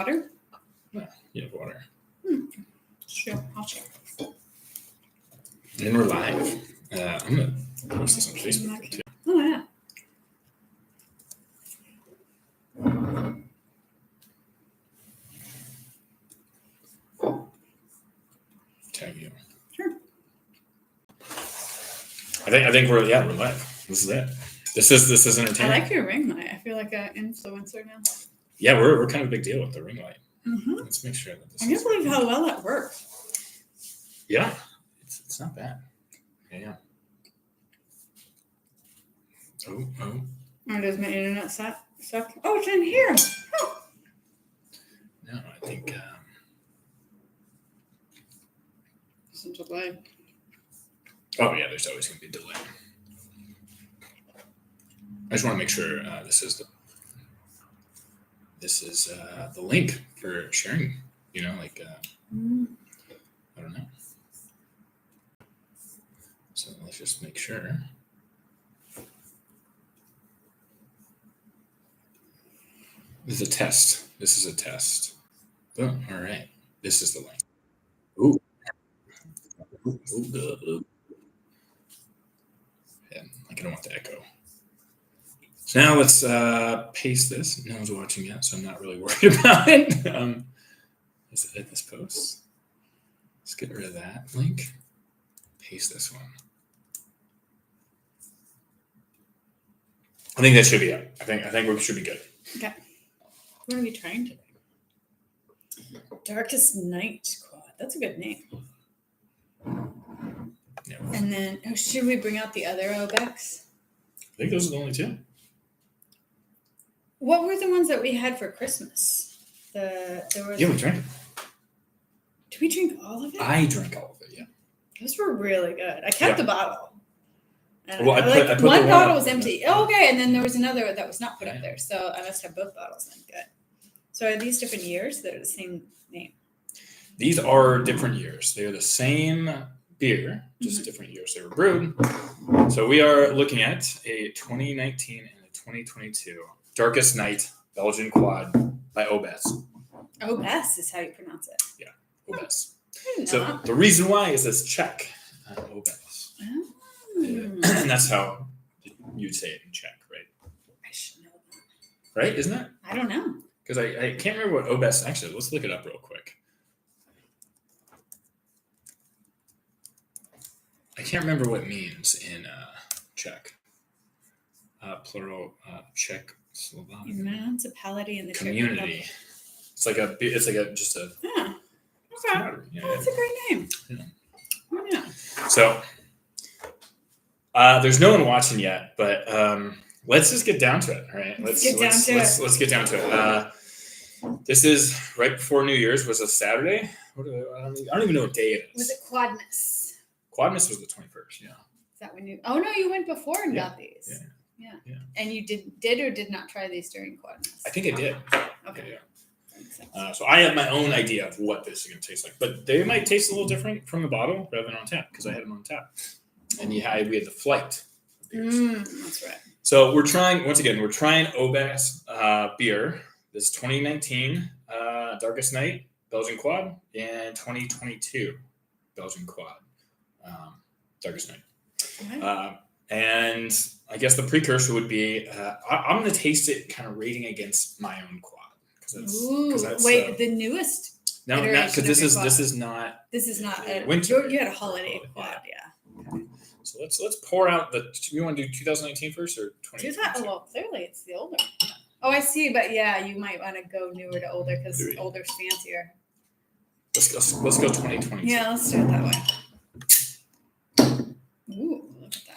Water? Yeah, you have water. Sure, I'll check. And we're live. I'm going to post this on Facebook too. Oh, yeah. Tag you. Sure. I think we're live. This is it. This is I entertaining. like your ring light. I feel like an influencer now. Yeah, we're kind of a big deal with the ring light. Mm-hmm. Let's make sure that this I can't believe how well that works. Yeah, it's not bad. Yeah. Oh. Or does my internet suck? Oh, it's in here. Oh. No, I think Some delay. oh yeah, there's always gonna be a delay. I just want to make sure this is the link for sharing. You know, like I don't know. So let's just make sure. This is a test. Boom. All right. This is the link. Ooh. Yeah, like I don't want the echo. So now let's paste this. No one's watching yet, so I'm not really worried about it. Let's edit this post. Let's get rid of that link. Paste this one. I think that should be it. I think we should be good. Okay. What are we trying today? Darkest Night Quad. That's a good name. Yeah. And then, should we bring out the other Obecs? I think those are the only two. What were the ones that we had for Christmas? Yeah, we drank it. Did we drink all of it? I drank all of it, yeah. Those were really good. I kept the bottle. And Well, I put one the bottle up. was empty. Oh, okay, and then there was another that was not put up there. So I must have both bottles then. Good. So are these different years? They're the same name. These are different years. They're the same beer, just different years they were brewed. So we are looking at a 2019 and a 2022 Darkest Night Belgian Quad by Obec. Obec is how you pronounce it. Yeah, Obec. I didn't know So that. the reason why is it's Czech, Obec. Oh. And that's how you'd say it in Czech, right? I should know that. Right? Isn't it? I don't know. Because I can't remember what Obec, actually, let's look it up real quick. I can't remember what it means in Czech. Plural Czech Slovak. Municipality in the Czech Community. It's like just a Yeah. Okay. camaraderie, you know? Oh, that's a great name. Yeah. Oh, yeah. So there's no one watching yet, but let's just get down to it. All right. Let's get down to it. This is right before New Year's. Was a Saturday. I don't even know what day it is. Was it Quadmas? Quadmas was the 21st. Yeah. Is that when you? Oh no, you went before and got these. Yeah. And you did or did not try these during Quadmas? I think I did. Okay. Yeah. So I have my own idea of what this is going to taste like, but they might taste a little different from the bottle rather than on tap because I had them on tap. And we had the flight. That's right. So we're trying Obec beer. This is 2019 Darkest Night Belgian Quad and 2022 Belgian Quad Darkest Night. Okay. And I guess the precursor would be I'm going to taste it kind of rating against my own quad because that's the newest. No, because this is not. This is not a winter. You had a holiday quad, yeah. So let's pour out the. You want to do 2019 first or 2022? Well, clearly it's the older. Oh, I see, but yeah, you might want to go newer to older because older's fancier. Let's go 2022. Yeah, let's do it that way. Ooh, look at that.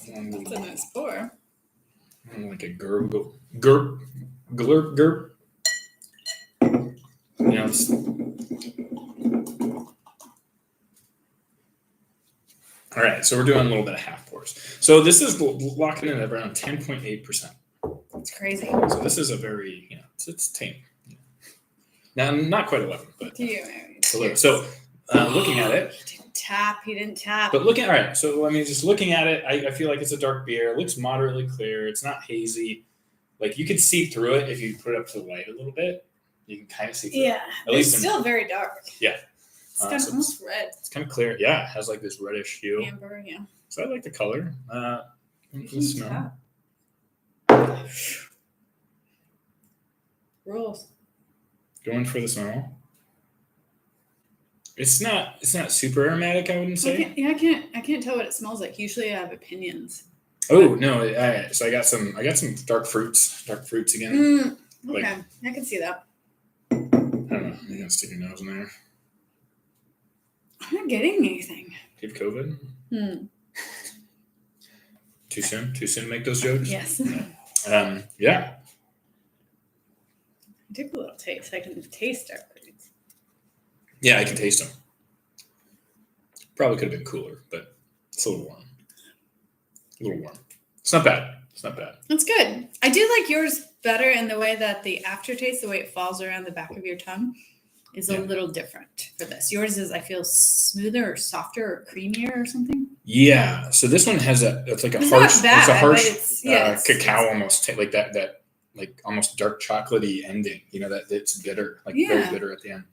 That's a nice pour. Like a gurgle, gurp. You know, all right, so we're doing a little bit of half pours. So this is locking in at around 10.8%. That's crazy. So this is a very, it's tame. Now, not quite 11, but to you. so looking at it, tap. He didn't tap. But all right. So I mean, just looking at it, I feel like it's a dark beer. It looks moderately clear. It's not hazy. Like you could see through it if you put it up to the light a little bit. You can kind of see through it. Yeah, it's still very dark. Yeah. It's kind of almost red. It's kind of clear. Yeah, it has like this reddish hue. Amber, yeah. So I like the color. The smell. Rules. Going for the smell. It's not super aromatic, I wouldn't say. I can't tell what it smells like. Usually I have opinions. Oh no! So I got some dark fruits again. Okay, Like, I can see that. I don't know. You're gonna stick your nose in there. I'm not getting anything. Do you have COVID? Too soon? Too soon to make those jokes? Yes. Yeah. I took a little taste. I can taste dark fruits. Yeah, I can taste them. Probably could have been cooler, but it's a little warm. It's not bad. That's good. I do like yours better in the way that the aftertaste, the way it falls around the back of your tongue, is a little different for this. Yours is, I feel, smoother or softer or creamier or something. Yeah. So this one has it's like a it's harsh, not bad, it's a harsh it's cacao almost, like that like almost dark chocolatey ending. You know, that it's bitter, like very bitter at the end.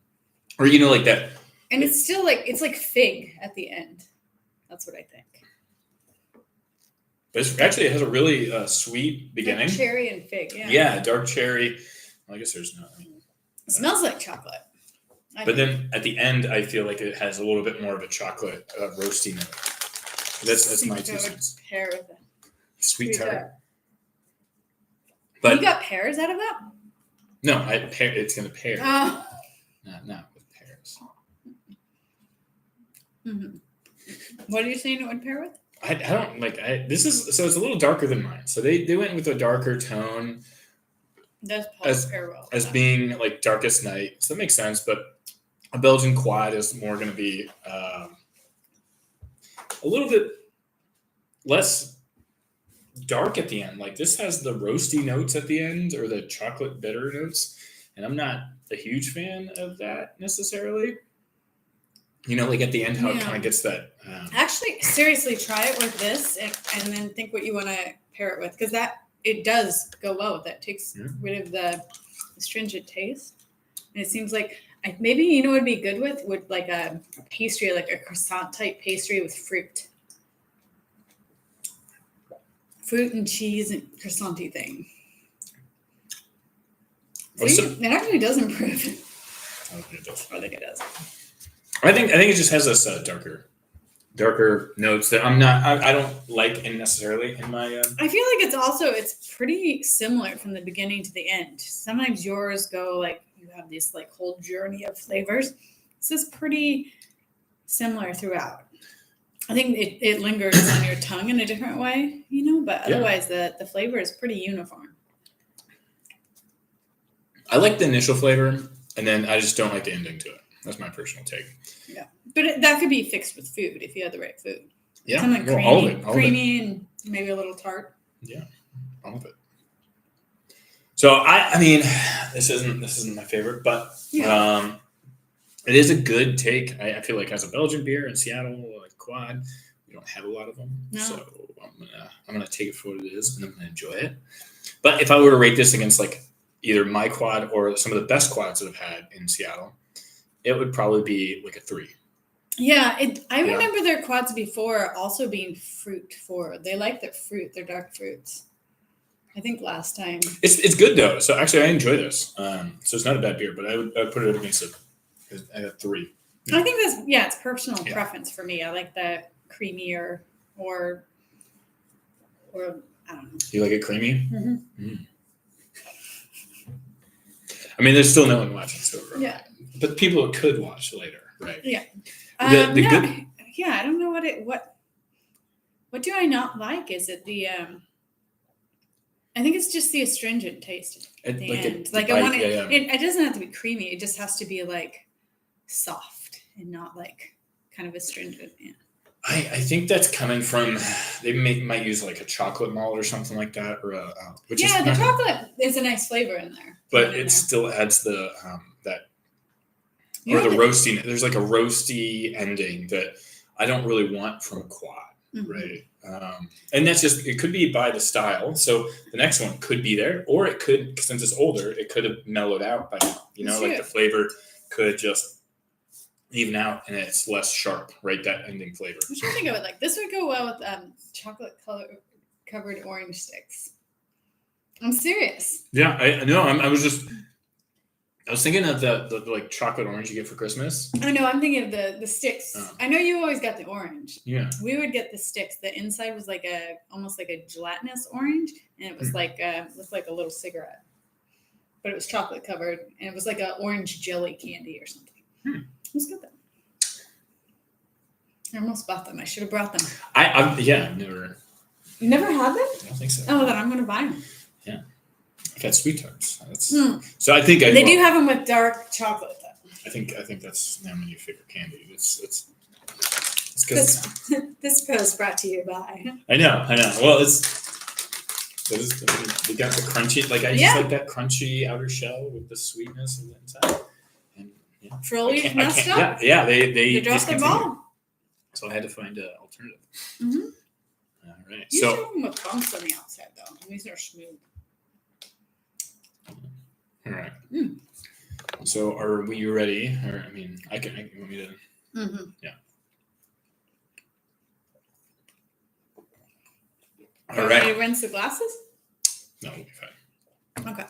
Or, you know, like that. And it's still like, it's like fig at the end. That's what I think. But it has a really sweet beginning. Dark cherry and fig, yeah. Yeah, dark cherry. Well, I guess there's no. It smells like chocolate. But then at the end, I feel like it has a little bit more of a chocolate roasty note. That's my 2 cents. Pear with it. Sweet tart. But you got pears out of that? No, it's going to pair. Oh. Not with pears. Mm-hmm. What are you saying it would pair with? I don't like. This is so it's a little darker than mine. So they went with a darker tone. Does pair well as being like darkest night. So that makes sense. But a Belgian quad is more going to be a little bit less dark at the end. Like this has the roasty notes at the end or the chocolate bitter notes, and I'm not a huge fan of that necessarily. You know, like at the end, how it kind of gets that. Actually, seriously, try it with this and then think what you want to pair it with, because it does go well with that. It takes rid of the astringent taste. And it seems like maybe, you know what would be good with like a pastry, like a croissant type pastry with fruit. Fruit and cheese and croissant-y thing. See, it actually does improve. I don't think it does. I think it does. I think it just has this darker notes that I don't like necessarily in my. I feel like it's pretty similar from the beginning to the end. Sometimes yours go like you have this like whole journey of flavors. This is pretty similar throughout. I think it lingers on your tongue in a different way, you know, but otherwise the flavor is pretty uniform. I like the initial flavor, and then I just don't like the ending to it. That's my personal take. Yeah, but that could be fixed with food if you had the right food. Yeah, something creamy, all of it. And maybe a little tart. Yeah, all of it. So I mean, this isn't my favorite, but it is a good take. I feel like as a Belgian beer in Seattle, like quad, we don't have a lot of them, so I'm gonna take it for what it is, and I'm gonna enjoy it. But if I were to rate this against like either my quad or some of the best quads that I've had in Seattle, it would probably be like a 3. Yeah, I remember their quads before also being fruit forward. They like their fruit, their dark fruits. I think last time. It's good though. So actually, I enjoy this. So it's not a bad beer, but I would put it against a 3. I think it's personal preference for me. I like the creamier or I don't know. You like it creamy? Mm-hmm. Mm. I mean, there's still no one watching, so but people could watch later, right? Yeah. The good. Yeah, I don't know what do I not like? Is it the I think it's just the astringent taste at the end. I want it. It doesn't have to be creamy. It just has to be like soft and not like kind of astringent. Yeah. I think that's coming from they might use like a chocolate malt or something like that, or the chocolate is a nice flavor in there. But it still adds the the roasty. There's like a roasty ending that I don't really want from a quad, Mhm. right? And that's just, it could be by the style. So the next one could be there, or it could, since it's older, it could have mellowed out by now. You know, That's like true. the flavor could just even out and it's less sharp, right? That ending flavor. I'm trying to think of it. Like this would go well with chocolate color covered orange sticks. I'm serious. Yeah, I know. I was thinking of the like chocolate orange you get for Christmas. I know. I'm thinking of the sticks. Oh. I know you always got the orange. Yeah. We would get the sticks. The inside was like almost like a gelatinous orange, and it was looked like a little cigarette, but it was chocolate covered, and it was like an orange jelly candy or something. It was good though. I almost bought them. I should have brought them. I've never. You never had them? I don't think so. Oh, then I'm gonna buy them. Yeah. I've had sweet tarts. So I think they do have them with dark chocolate though. I think that's now my new favorite candy. It's because This post brought to you by. I know. Well, we got the crunchy. Like I just like that crunchy outer shell with the sweetness on the inside. And Trillies messed up. Yeah. They dropped the ball. So I had to find an alternative. Mm-hmm. All right. You So show them with bumps on the outside though. These are smooth. all right. So are we ready? Or I mean, you want me to? Mm-hmm. Yeah. All All right. right. Rinse the glasses. No, we'll be fine. Okay.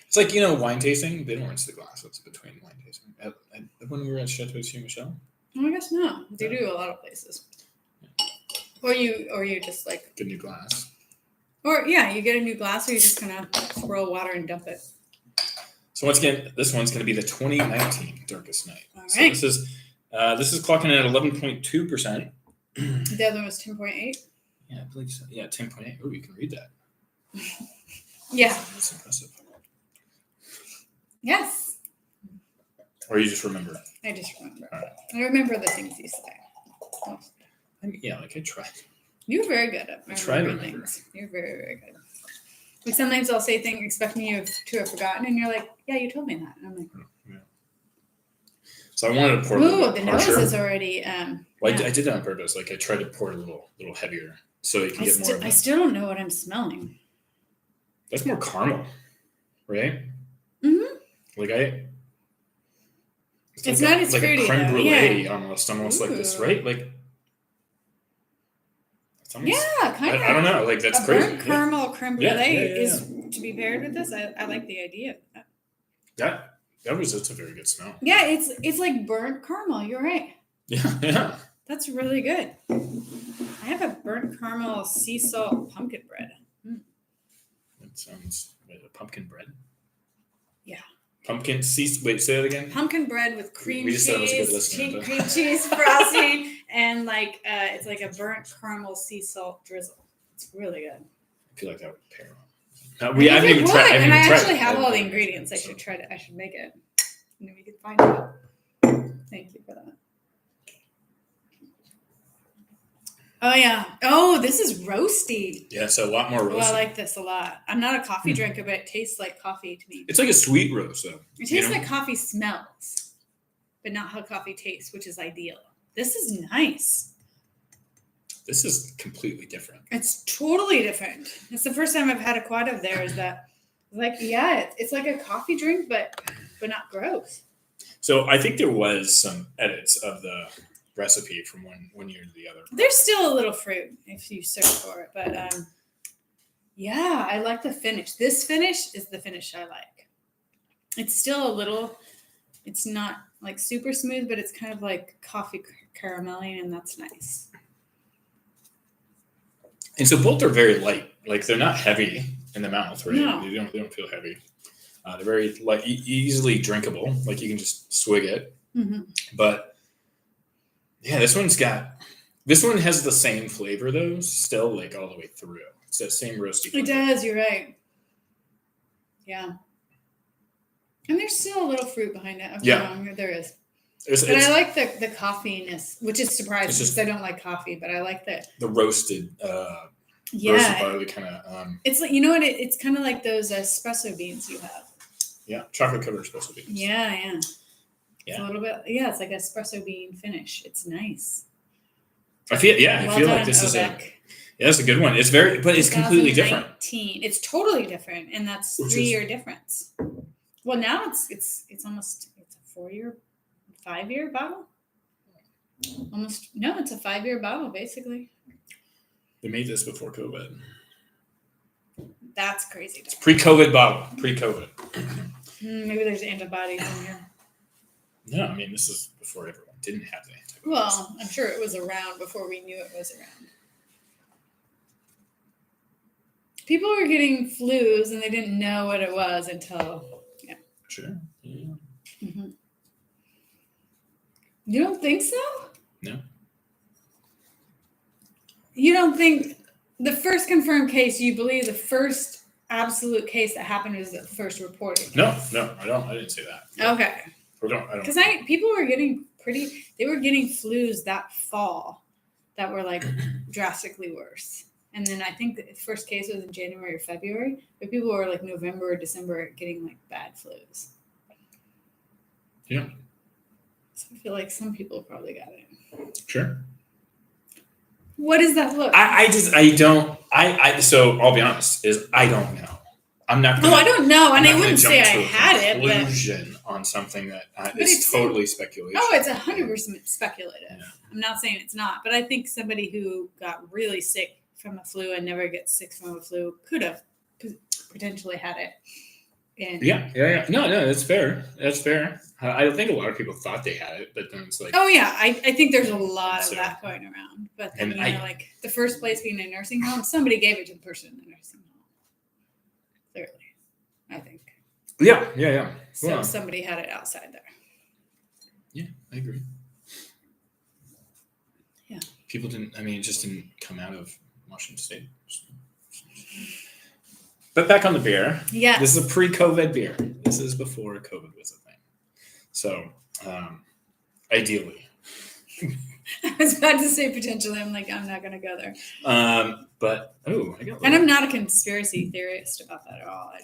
It's like, wine tasting. They don't rinse the glasses between wine tasting. When we were at Chateau Saint Michel. Oh, I guess no. They do a lot of places. Or you just like Get a new glass. Or you get a new glass, or you just kind of swirl water and dump it. So once again, this one's going to be the 2019 Darkest Night. All right. So this is clocking at 11.2%. The other one was 10.8. Yeah, I believe so. Yeah, 10.8. Oh, you can read that. Yeah. That's impressive. Yes. Or you just remember. I just remember. All right. I remember the things you say. I tried. You're very good at I try to remember. things. You're very, very good. Like sometimes I'll say things expecting you to have forgotten, and you're like, "Yeah, you told me that." And I'm like, yeah. So I wanted to pour. "Ooh, the nose is already." Well, I did that on purpose. Like I tried to pour it a little heavier, so you can get more. I still don't know what I'm smelling. That's more caramel, right? Mm-hmm. Like it's not as fruity, a creme though. brulee, almost like this, right? Like. Almost, kind of. I don't know. Like that's a crazy. Burnt caramel creme brulee is to be paired with this. I like the idea of that. That's a very good smell. Yeah, it's like burnt caramel. You're right. Yeah. That's really good. I have a burnt caramel sea salt pumpkin bread. That sounds pumpkin bread. Yeah. Pumpkin wait, say that again. Pumpkin bread with cream we just cheese, said it was a good listener, cream cheese frosting, and it's like a burnt caramel sea salt drizzle. It's really good. I feel like that would pair well. I haven't even tried. And I actually have all the ingredients. I should try it. I should make it. And then we can find out. Thank you for that. Oh yeah. Oh, this is roasty. Yeah, so a lot more roasty. Well, I like this a lot. I'm not a coffee drinker, but it tastes like coffee to me. It's like a sweet roast, though. It tastes like coffee smells, but not how coffee tastes, which is ideal. This is nice. This is completely different. It's totally different. It's the first time I've had a quad of theirs that, it's like a coffee drink, but not gross. So I think there was some edits of the recipe from one year to the other. There's still a little fruit if you search for it, but I like the finish. This finish is the finish I like. It's still a little, it's not like super smooth, but it's kind of like coffee caramelling, and that's nice. And so both are very light. Like they're not heavy in the mouth, right? No. They don't feel heavy. They're very light, easily drinkable. Like you can just swig it. Mm-hmm. But yeah, this one has the same flavor though, still like all the way through. It's that same roasty flavor. It does, you're right. Yeah. And there's still a little fruit behind it. There is. But I like the coffeeness, which is surprising because I don't like coffee, but I like the roasted roasted barley kind of. It's like, you know what? It's kind of like those espresso beans you have. Yeah, chocolate covered espresso beans. Yeah. It's a little bit, it's like espresso bean finish. It's nice. I feel like this is Obec. that's a good one. It's it's completely different. It's totally different, and that's 3-year difference. Well, now it's almost a 5-year bottle. Almost no, it's a 5-year bottle basically. They made this before COVID. That's crazy. It's pre-COVID bottle. Pre-COVID. Maybe there's antibodies in here. No, I mean this is before everyone didn't have the antibodies. Well, I'm sure it was around before we knew it was around. People were getting flus and they didn't know what it was until Sure. Yeah. Mm-hmm. You don't think so? No. You don't think the first confirmed case, you believe the first absolute case that happened was the first reported case? No, I don't. I didn't say that. Okay. I don't. Because people were getting they were getting flus that fall that were like drastically worse. And then I think the first case was in January or February, but people were like November or December getting like bad flus. Yeah. So I feel like some people probably got it. Sure. What does that look? So I'll be honest, I don't know. I'm not. I don't know, and I wouldn't say I had it. Conclusion on something that is totally speculation. Oh, it's 100% speculative. Yeah. I'm not saying it's not, but I think somebody who got really sick from a flu and never gets sick from a flu could have potentially had it. And Yeah. No, that's fair. That's fair. I think a lot of people thought they had it, but then it's like. Oh yeah, I think there's a lot of that going around. But then like the first place being a nursing home, somebody gave it to the person in the nursing home. Clearly, I think. Yeah. So somebody had it outside there. Yeah, I agree. Yeah. People didn't. I mean, it just didn't come out of Washington State. But back on the beer. Yeah. This is a pre-COVID beer. This is before COVID was a thing. So, ideally. I was about to say potentially. I'm like, I'm not going to go there. But and I'm not a conspiracy theorist about that at all. I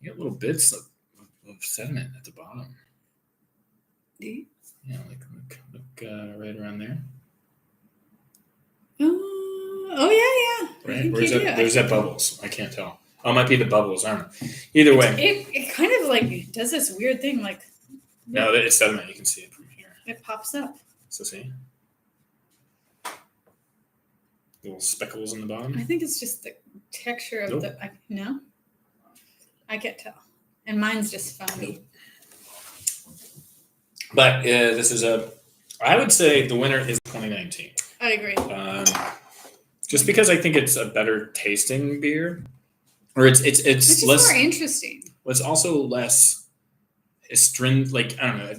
got little bits of sediment at the bottom. Do you? Yeah, look right around there. Oh yeah. Right? Where's that bubbles? I can't tell. Oh, it might be the bubbles. I don't know. Either way. It kind of like does this weird thing like. No, it's sediment. You can see it from here. It pops up. So see? Little speckles in the bottom. I think it's just the texture of no? I can't tell. And mine's just foamy. Nope. But this is I would say the winner is 2019. I agree. Just because I think it's a better tasting beer. Or it's just less more interesting. Well, it's also less astringent. Like I don't know,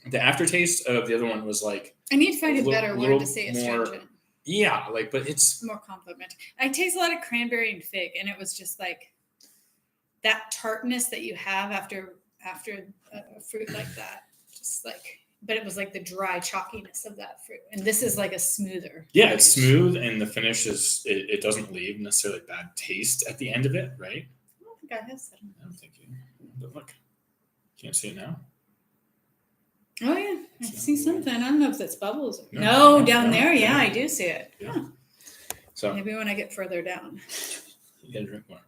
the aftertaste of the other one was like. I need to find a better word to say astringent. Yeah, but it's more complimentary. I taste a lot of cranberry and fig, and it was just like that tartness that you have after a fruit like that. Just like, but it was like the dry chalkiness of that fruit, and this is like a smoother. Yeah, finish. It's smooth, and the finish is it doesn't leave necessarily bad taste at the end of it, right? I don't think I have said. I don't think you. But look, can't see it now. Oh yeah, I see something. I don't know if that's bubbles. No, down there. Yeah, I do see it. Yeah. Huh. So maybe when I get further down. You gotta drink more.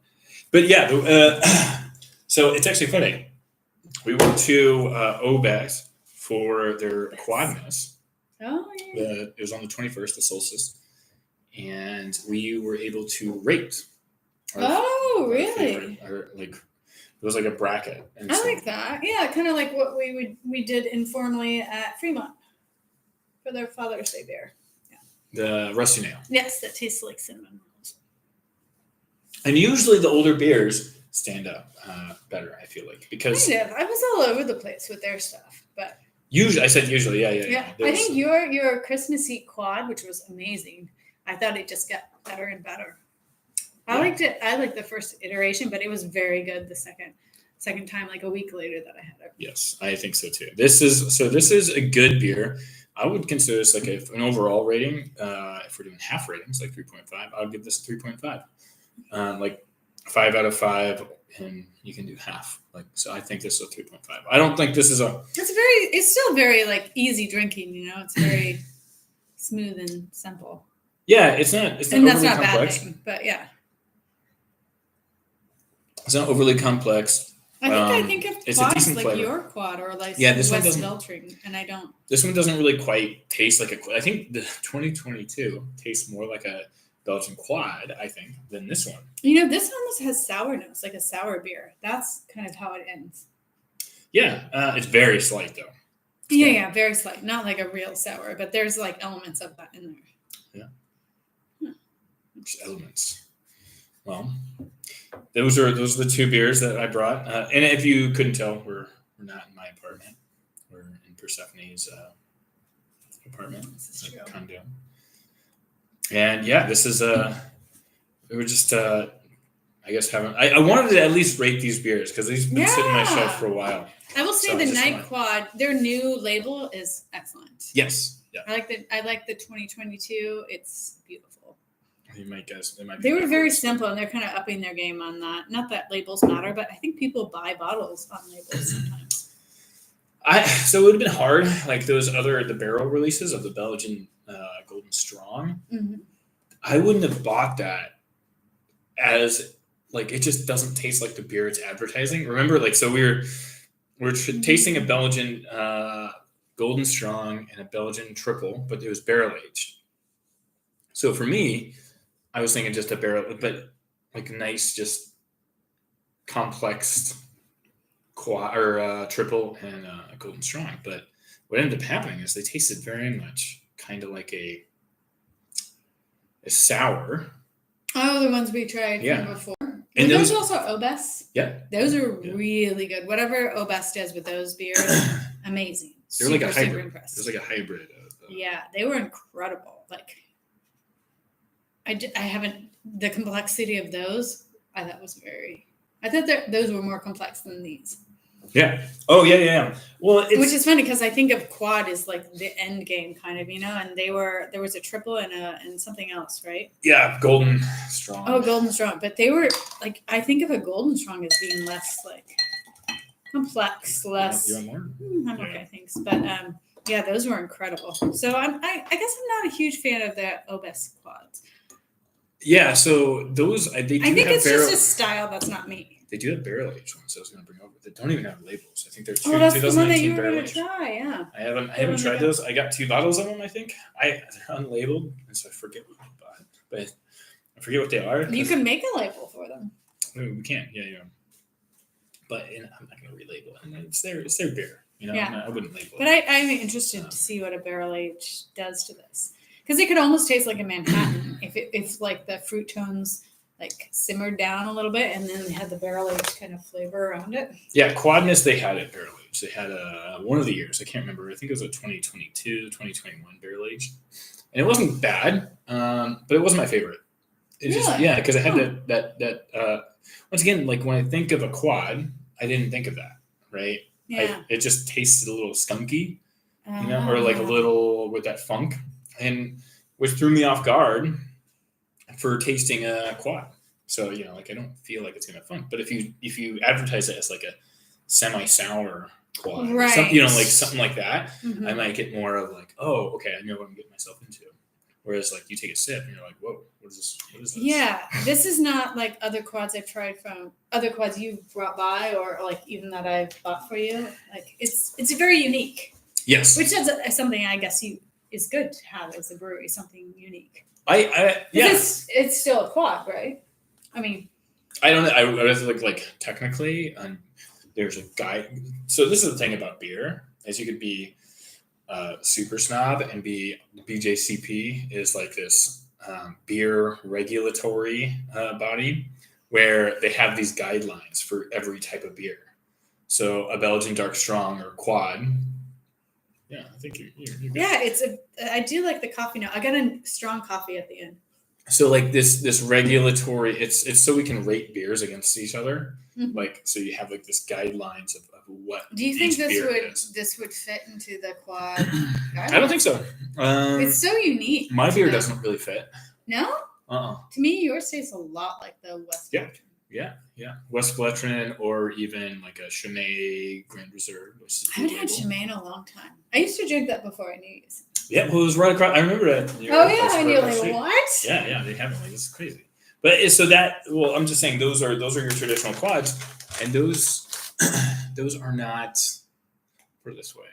But yeah, so it's actually funny. We went to Obec for their quadness. Oh yeah. It was on the 21st, the solstice, and we were able to rate. Really? It was like a bracket. And I like that. Yeah, kind of like what we did informally at Fremont for their Father's Day beer. Yeah. The Rusty Nail. Yes, that tastes like cinnamon rolls. And usually the older beers stand up better, I feel like, because kind of. I was all over the place with their stuff, but usually I said usually, yeah. I think your Christmassy quad, which was amazing. I thought it just got better and better. I liked it. I liked the first iteration, but it was very good the second time, like a week later that I had it. Yes, I think so too. This is a good beer. I would consider this like an overall rating. If we're doing half ratings, like 3.5, I would give this a 3.5. 5 out of 5, and you can do half. Like, so I think this is a 3.5. I don't think this is It's still very like easy drinking, it's very smooth and simple. Yeah, it's not And that's overly not complex. bad thing, but yeah. It's not overly complex. I think of it's a quads decent like flavor. your quad or like this one West doesn't. Beltring, and I don't. This one doesn't really quite taste like a. I think the 2022 tastes more like a Belgian quad, I think, than this one. This almost has sourness, like a sour beer. That's kind of how it ends. Yeah, it's very slight though. Yeah, very slight. Not like a real sour, but there's like elements of that in there. Yeah. Just elements. Well, those are the two beers that I brought. And if you couldn't tell, we're not in my apartment. We're in Persephone's apartment. This is true. Condo. And yeah, this is we were just I guess having. I wanted to at least rate these beers because these have been sitting on my shelf for a while. I will say the Night Quad, their new label is excellent. Yes. Yeah. I like the 2022. It's beautiful. You might guess they were very simple, and they're kind of upping their game on that. Not that labels matter, but I think people buy bottles on labels sometimes. So it would have been hard, like the barrel releases of the Belgian Golden Strong. Mm-hmm. I wouldn't have bought that as like it just doesn't taste like the beer it's advertising. Remember, like so we're tasting a Belgian Golden Strong and a Belgian triple, but it was barrel aged. So for me, I was thinking just a barrel, but like nice, just complex quad or triple and a Golden Strong. But what ended up happening is they tasted very much kind of like a sour. Oh, the ones we tried from before. And those also Obec. Yeah. Those are really good. Whatever Obec does with those beers, amazing. They're like a hybrid. There's like a hybrid. Yeah, they were incredible. Like, I haven't, the complexity of those, I thought those were more complex than these. Yeah. Oh, yeah. Well, which is funny because I think of quad as like the end game kind of, and there was a triple and something else, right? Yeah, Golden Strong. Oh, Golden Strong. But they were like, I think of a Golden Strong as being less like complex, less. You want more? I'm okay, thanks. But yeah, those were incredible. So I guess I'm not a huge fan of the Obec quads. Yeah, so those I think it's just a style that's not me. They do have barrel aged ones. I was going to bring over. They don't even have labels. I think they're that's 2019 the one that you were barrel going to try. Yeah, I haven't tried those. I got 2 bottles of them. I think they're unlabeled, and so I forget what I bought. But I forget what they are. You can make a label for them. We can. Yeah. But I'm not going to relabel it. And it's their beer. I wouldn't label it. But I'm interested to see what a barrel age does to this, because it could almost taste like a Manhattan if like the fruit tones like simmered down a little bit, and then they had the barrel aged kind of flavor around it. Yeah, Quadness, they had it barrel aged. They had one of the years, I can't remember. I think it was a 2022, 2021 barrel aged, and it wasn't bad, but it wasn't my favorite. Because it had that once again, like when I think of a quad, I didn't think of that, right? Yeah, it just tasted a little skunky, or like a little with that funk, and which threw me off guard for tasting a quad. So like I don't feel like it's gonna funk. But if you advertise it as like a semi-sour quad, right? Like something like that, mm-hmm. I might get more of like, oh, okay, I know what I'm getting myself into. Whereas like you take a sip and you're like, whoa, what is this? Yeah, this is not like other quads I've tried from other quads you've brought by, or like even that I've bought for you. Like it's very unique. Yes, which is something I guess is good to have as a brewery, something unique. It's still a quad, right? I mean, I don't know. I was like technically, there's a guy. So this is the thing about beer, is you could be super snob and be BJCP is like this beer regulatory body where they have these guidelines for every type of beer. So a Belgian dark strong or quad. Yeah, I think you're good. Yeah, I do like the coffee now. I got a strong coffee at the end. So like this regulatory, it's so we can rate beers against each other. Mm-hmm. Like so you have like this guidelines of what. Do you think this would fit into the quad? I don't think so. It's so unique. My beer doesn't really fit. No. To me, yours tastes a lot like the West. Yeah. Yeah. West Bletron or even like a Chimay Grand Reserve. Which is I haven't had label. Chimay in a long time. I used to drink that before I knew you. Yeah, well, it was right across. I remember that. Oh yeah, and you're like, what? Yeah, they have it. Like, it's crazy. But so that, well, I'm just saying those are your traditional quads, and those are not, put it this way,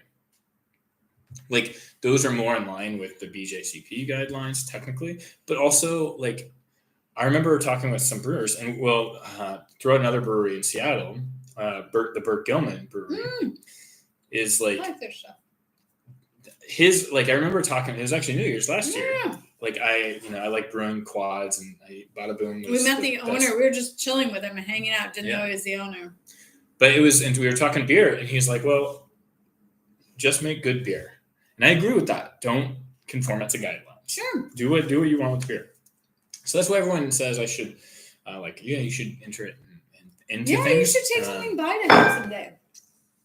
like those are more in line with the BJCP guidelines technically, but also like I remember talking with some brewers, and throughout another brewery in Seattle, the Burt Gilman Brewery is like. I like their stuff. I remember talking. It was actually New Year's last year. Like I like brewing quads, and Bada Boom. We met the owner. We were just chilling with him and hanging out. Didn't know he was the owner. But it was, and we were talking beer, and he's like, "Well, just make good beer," and I agree with that. Don't conform it to guidelines. Sure. Do what you want with beer. So that's why everyone says I should, you should enter it into things. Yeah, you should take something by to him someday.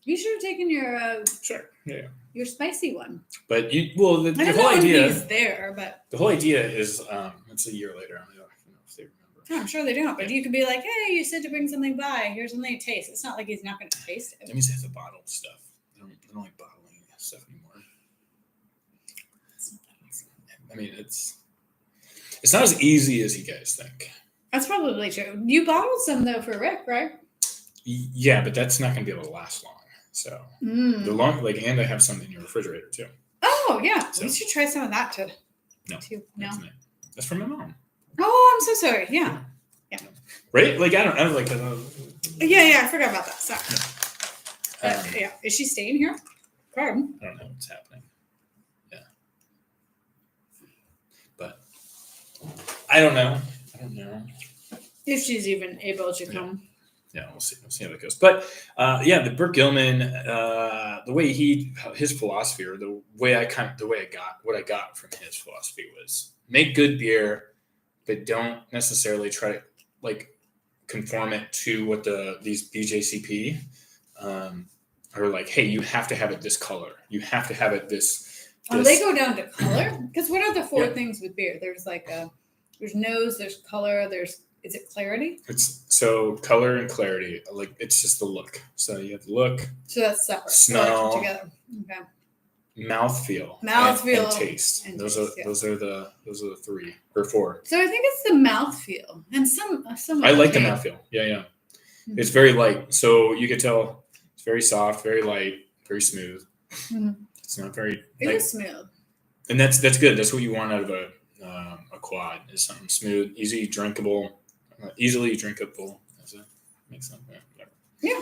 You should have taken your sure. Yeah. Your spicy one. But the whole idea is there, but the whole idea is it's a year later. I don't know if they remember. Oh, I'm sure they don't. But you could be like, hey, you said to bring something by. Here's something to taste. It's not like he's not going to taste it. That means they have to bottle stuff. They don't like bottling stuff anymore. I mean, it's not as easy as you guys think. That's probably true. You bottled some though for Rick, right? Yeah, but that's not going to be able to last long. So and I have some in your refrigerator too. Oh yeah, so, we should try some of that too. No, that's from my mom. Oh, I'm so sorry. Yeah. Right? Like I don't like. Yeah, I forgot about that. Sorry. Yeah, is she staying here? Pardon? I don't know what's happening. Yeah, but I don't know if she's even able to come. Yeah, we'll see how that goes. But the Burt Gilman, the way his philosophy, or what I got from his philosophy was make good beer, but don't necessarily try to like conform it to what these BJCP are like. Hey, you have to have it this color. You have to have it this. They go down to color? Because what are the four things with beer? There's like there's nose, there's color, is it clarity? It's so color and clarity. Like it's just the look. So you have the look. So that's separate. Smell. Together. Okay. Mouthfeel. And taste. Those are the 3 or 4. So I think it's the mouthfeel, and some. I like the mouthfeel. Yeah. Mm-hmm. It's very light, so you can tell it's very soft, very light, very smooth. Mm-hmm. It's not very. It is smooth. And that's good. That's what you want out of a quad. Is something smooth, easily drinkable. Does that make sense? Yeah.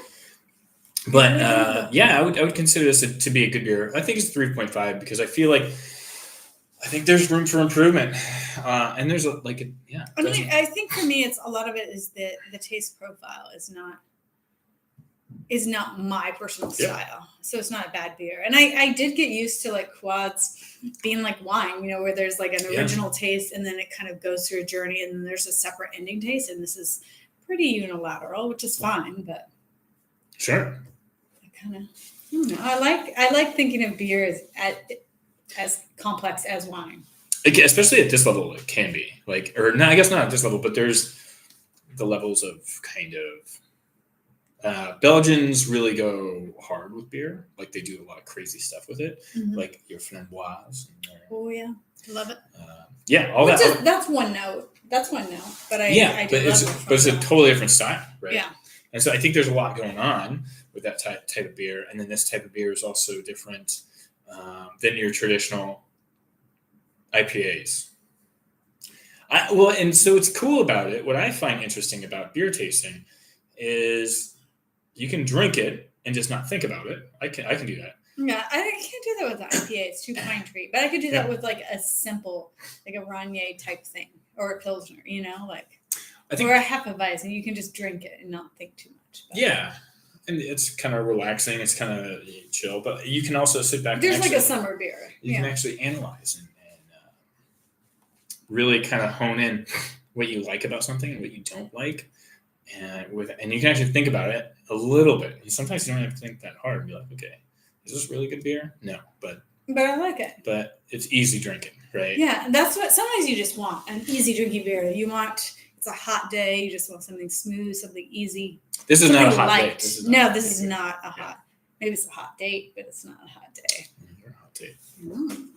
But I would consider this to be a good beer. I think it's 3.5 because I think there's room for improvement, and there's I mean, I think for me, it's a lot of it is that the taste profile is not my personal style, so it's not a bad beer. And I did get used to like quads being like wine, where there's like an original taste, and then it kind of goes through a journey, and then there's a separate ending taste, and this is pretty unilateral, which is fine, but sure. I like thinking of beer as complex as wine. Especially at this level, it can be I guess not at this level, but there's the levels of kind of Belgians really go hard with beer. Like they do a lot of crazy stuff with it, like your framboise. Oh yeah, love it. That's one note. But it's a totally different style, right? Yeah. And so I think there's a lot going on with that type of beer. And then this type of beer is also different than your traditional IPAs. And so it's cool about it. What I find interesting about beer tasting is you can drink it and just not think about it. I can do that. Yeah, I can't do that with the IPA. It's too pine tree. But I could do that with like a simple, like a Ranier type thing or a Pilsner, or a Hefeweizen. You can just drink it and not think too much. Yeah. And it's kind of relaxing. It's kind of chill. But you can also sit back. There's like a summer beer. You can actually analyze and really kind of hone in what you like about something and what you don't like. And you can actually think about it a little bit. And sometimes you don't have to think that hard and be like, okay, is this really good beer? No, but I like it. But it's easy drinking, right? Yeah, and that's what sometimes you just want, an easy drinking beer. It's it's a hot day. You just want something smooth, something easy. This is not a hot light. date. This is not a hot. Maybe it's a hot date, but it's not a hot day. You're a hot date. Mm.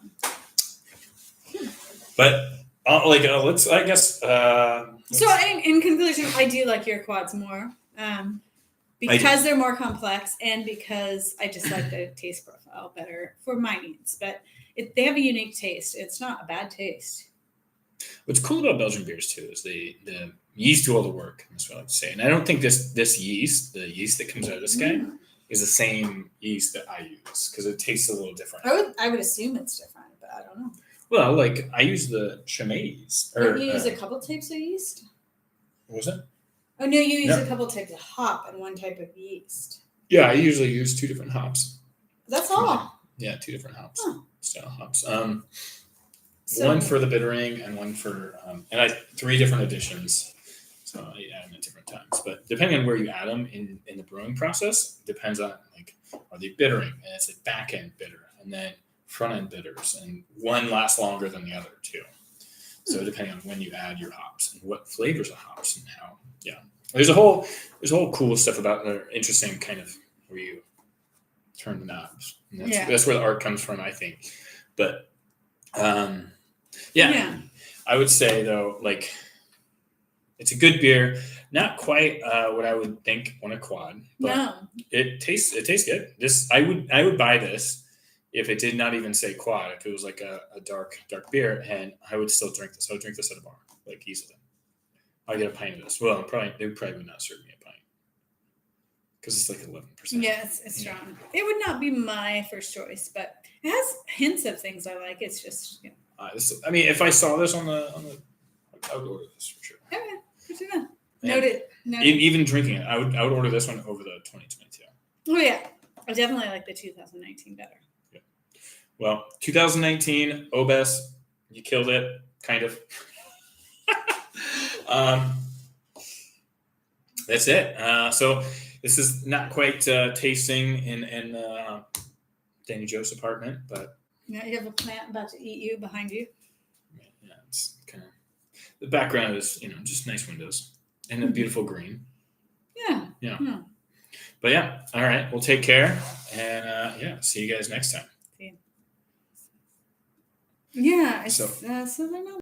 But let's. I guess. So in conclusion, I do like your quads more. Because they're more complex and because I just like the taste profile better for my needs. But they have a unique taste. It's not a bad taste. What's cool about Belgian beers too is the yeast do all the work. That's what I like to say. And I don't think this yeast, the yeast that comes out of this guy, is the same yeast that I use because it tastes a little different. I would assume it's different, but I don't know. Well, like I use the Chimay yeast. Don't you use a couple types of yeast? What was it? Oh no, you use a couple types of hop and one type of yeast. Yeah, I usually use 2 different hops. That's all. Yeah, 2 different hops. Huh. Style hops. One for the bittering and one for 3 different additions. So I add them at different times. But depending on where you add them in the brewing process, depends on like are they bittering and it's a back end bitter and then front end bitters and one lasts longer than the other too. So depending on when you add your hops and what flavors of hops and how, there's a whole cool stuff about the interesting kind of where you turn the knobs. And that's where the art comes from, I think. But I would say though, like it's a good beer, not quite what I would think on a quad, but it tastes good. This I would buy this. If it did not even say quad, if it was like a dark beer, and I would still drink this. I would drink this at a bar, like easily. I'd get a pint of this. Well, they probably would not serve me a pint because it's like 11%. Yeah, it's strong. It would not be my first choice, but it has hints of things I like. It's just if I saw this on the, I would order this for sure. Okay, good to know. Noted. Even drinking it, I would order this one over the 2022. Oh yeah, I definitely like the 2019 better. Well, 2019, Obec, you killed it, kind of. That's it. So this is not quite tasting in Danny Joe's apartment, but yeah, you have a plant about to eat you behind you. Yeah, it's kind of the background is just nice windows and a beautiful green. Yeah. But yeah, all right. Well, take care, and see you guys next time. Yeah. So they're not